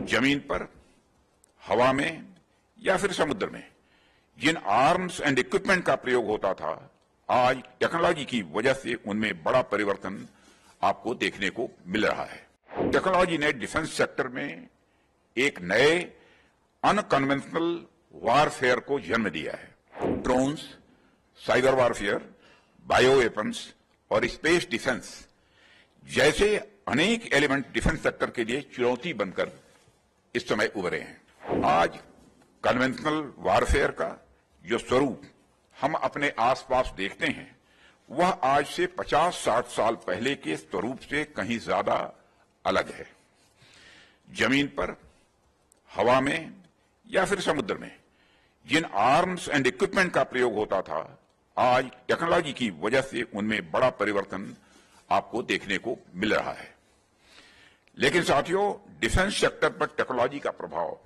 जमीन पर, हवा में या फिर समुद्र में जिन आर्म्स एंड इक्विपमेंट का प्रयोग होता था, आज टेक्नोलॉजी की वजह से उनमें बड़ा परिवर्तन आपको देखने को मिल रहा है। टेक्नोलॉजी ने डिफेंस सेक्टर में एक नए अनकन्वेंशनल वारफेयर को जन्म दिया है। Drones, cyber warfare, bio weapons और स्पेस डिफेंस जैसे अनेक एलिमेंट डिफेंस सेक्टर के लिए चुनौती बनकर इस समय उभरे हैं। आज कन्वेंशनल वारफेयर का जो स्वरूप हम अपने आसपास देखते हैं, वह आज से 50-60 साल पहले के स्वरूप से कहीं ज्यादा अलग है। जमीन पर, हवा में या फिर समुद्र में जिन आर्म्स एंड इक्विपमेंट का प्रयोग होता था, आज टेक्नोलॉजी की वजह से उनमें बड़ा परिवर्तन आपको देखने को मिल रहा है। लेकिन साथियों, डिफेंस सेक्टर पर टेक्नोलॉजी का प्रभाव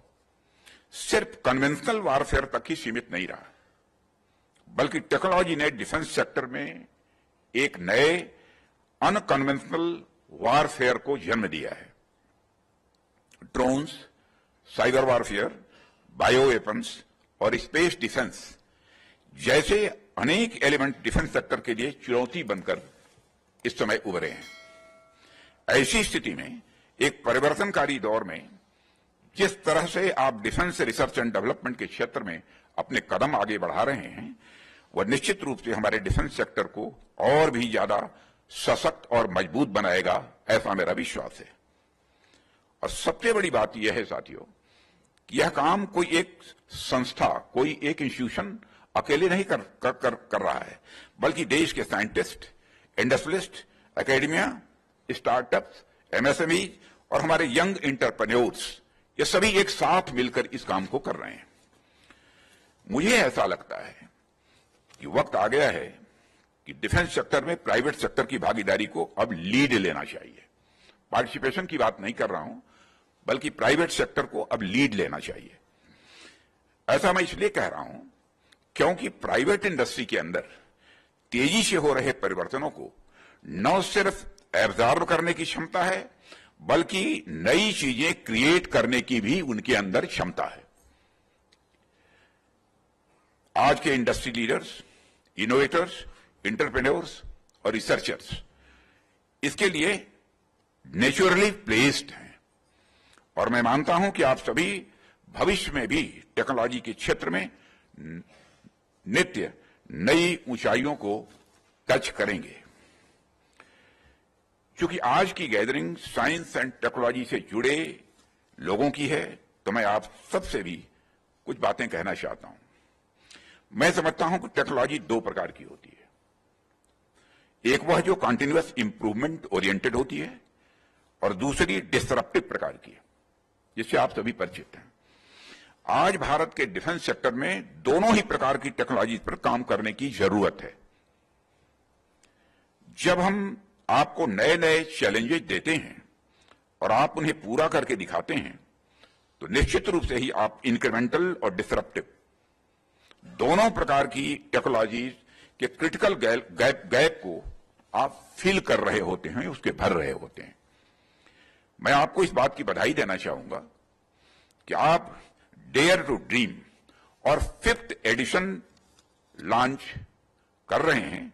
सिर्फ कन्वेंशनल वारफेयर तक ही सीमित नहीं रहा, बल्कि टेक्नोलॉजी ने डिफेंस सेक्टर में एक नए अनकन्वेंशनल वारफेयर को जन्म दिया है। Drones, cyber warfare, bio weapons और स्पेस डिफेंस जैसे अनेक एलिमेंट डिफेंस सेक्टर के लिए चुनौती बनकर इस समय उभरे हैं। ऐसी स्थिति में एक परिवर्तनकारी दौर में जिस तरह से आप डिफेंस रिसर्च एंड डेवलपमेंट के क्षेत्र में अपने कदम आगे बढ़ा रहे हैं, वह निश्चित रूप से हमारे डिफेंस सेक्टर को और भी ज्यादा सशक्त और मजबूत बनाएगा, ऐसा मेरा विश्वास है। और सबसे बड़ी बात यह है साथियों कि यह काम कोई एक संस्था, कोई एक इंस्टीट्यूशन अकेले नहीं कर रहा है, बल्कि देश के scientist, industrialist, academia, startups, MSME और हमारे यंग एंटरप्रेन्योर्स, ये सभी एक साथ मिलकर इस काम को कर रहे हैं। मुझे ऐसा लगता है कि वक्त आ गया है कि डिफेंस सेक्टर में प्राइवेट सेक्टर की भागीदारी को अब लीड लेना चाहिए। पार्टिसिपेशन की बात नहीं कर रहा हूं, बल्कि प्राइवेट सेक्टर को अब लीड लेना चाहिए। ऐसा मैं इसलिए कह रहा हूं क्योंकि प्राइवेट इंडस्ट्री के अंदर तेजी से हो रहे परिवर्तनों को न सिर्फ एब्जॉर्ब करने की क्षमता है, बल्कि नई चीजें क्रिएट करने की भी उनके अंदर क्षमता है। आज के इंडस्ट्री लीडर्स, इनोवेटर्स, एंटरप्रेन्योर्स और रिसर्चर्स इसके लिए नेचुरली प्लेस्ड हैं, और मैं मानता हूं कि आप सभी भविष्य में भी टेक्नोलॉजी के क्षेत्र में नित्य नई ऊंचाइयों को टच करेंगे। क्योंकि आज की गैदरिंग साइंस एंड टेक्नोलॉजी से जुड़े लोगों की है, तो मैं आप सबसे भी कुछ बातें कहना चाहता हूं। मैं समझता हूं कि टेक्नोलॉजी दो प्रकार की होती है। एक वह जो कंटीन्यूअस इंप्रूवमेंट ओरिएंटेड होती है, और दूसरी डिसरप्टिव प्रकार की है, जिससे आप सभी परिचित हैं। आज भारत के डिफेंस सेक्टर में दोनों ही प्रकार की टेक्नोलॉजी पर काम करने की जरूरत है। जब हम आपको नए नए चैलेंजेस देते हैं और आप उन्हें पूरा करके दिखाते हैं, तो निश्चित रूप से ही आप इंक्रीमेंटल और डिसरप्टिव दोनों प्रकार की टेक्नोलॉजी के क्रिटिकल गैप को आप फिल कर रहे होते हैं, उसके भर रहे होते हैं। मैं आपको इस बात की बधाई देना चाहूंगा कि आप डेयर टू ड्रीम और 5th एडिशन लॉन्च कर रहे हैं।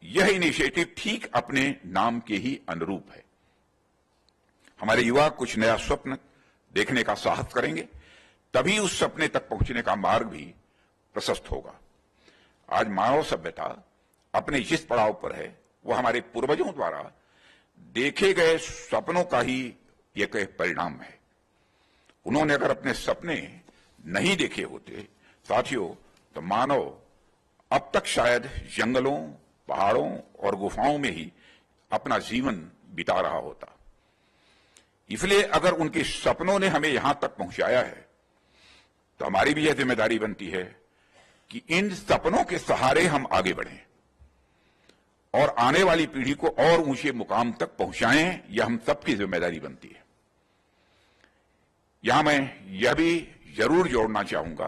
यह इनिशिएटिव ठीक अपने नाम के ही अनुरूप है। हमारे युवा कुछ नया स्वप्न देखने का साहस करेंगे, तभी उस सपने तक पहुंचने का मार्ग भी प्रशस्त होगा। आज मानव सभ्यता अपने जिस पड़ाव पर है, वह हमारे पूर्वजों द्वारा देखे गए सपनों का ही एक परिणाम है। उन्होंने अगर अपने सपने नहीं देखे होते साथियों, तो मानव अब तक शायद जंगलों, पहाड़ों और गुफाओं में ही अपना जीवन बिता रहा होता। इसलिए अगर उनके सपनों ने हमें यहां तक पहुंचाया है, तो हमारी भी यह जिम्मेदारी बनती है कि इन सपनों के सहारे हम आगे बढ़ें और आने वाली पीढ़ी को और ऊंचे मुकाम तक पहुंचाएं। यह हम सबकी जिम्मेदारी बनती है। यहां मैं यह भी जरूर जोड़ना चाहूंगा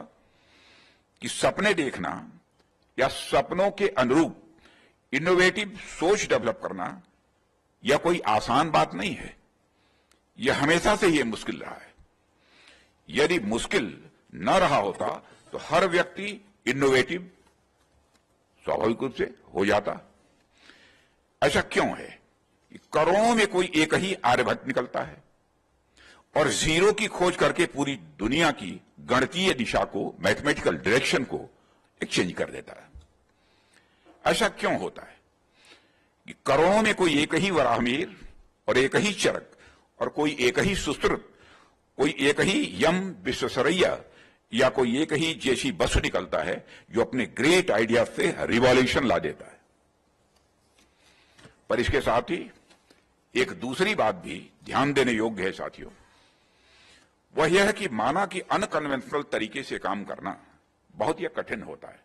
कि सपने देखना या सपनों के अनुरूप इनोवेटिव सोच डेवलप करना यह कोई आसान बात नहीं है। यह हमेशा से यह मुश्किल रहा है। यदि मुश्किल न रहा होता तो हर व्यक्ति इनोवेटिव स्वाभाविक रूप से हो जाता। ऐसा क्यों है कि करोड़ों में कोई एक ही आर्यभट्ट निकलता है और जीरो की खोज करके पूरी दुनिया की गणितीय दिशा को, मैथमेटिकल डायरेक्शन को चेंज कर देता है? ऐसा क्यों होता है कि करोड़ों में कोई एक ही वराहमिहिर और एक ही चरक और कोई एक ही सुश्रुत, कोई एक ही यम विश्वेश्वरैया या कोई एक ही जैसी बसु निकलता है जो अपने ग्रेट आइडिया से रिवॉल्यूशन ला देता है। पर इसके साथ ही एक दूसरी बात भी ध्यान देने योग्य है साथियों, वह यह है कि माना कि अनकन्वेंशनल तरीके से काम करना बहुत ही कठिन होता है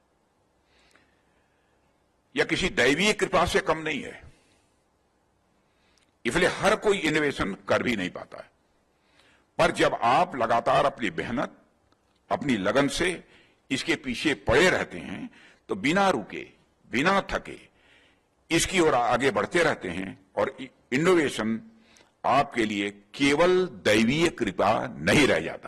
या किसी दैवीय कृपा से कम नहीं है, इसलिए हर कोई इनोवेशन कर भी नहीं पाता है। पर जब आप लगातार अपनी मेहनत, अपनी लगन से इसके पीछे पड़े रहते हैं तो बिना रुके, बिना थके इसकी ओर आगे बढ़ते रहते हैं और इनोवेशन आपके लिए केवल दैवीय कृपा नहीं रह जाता।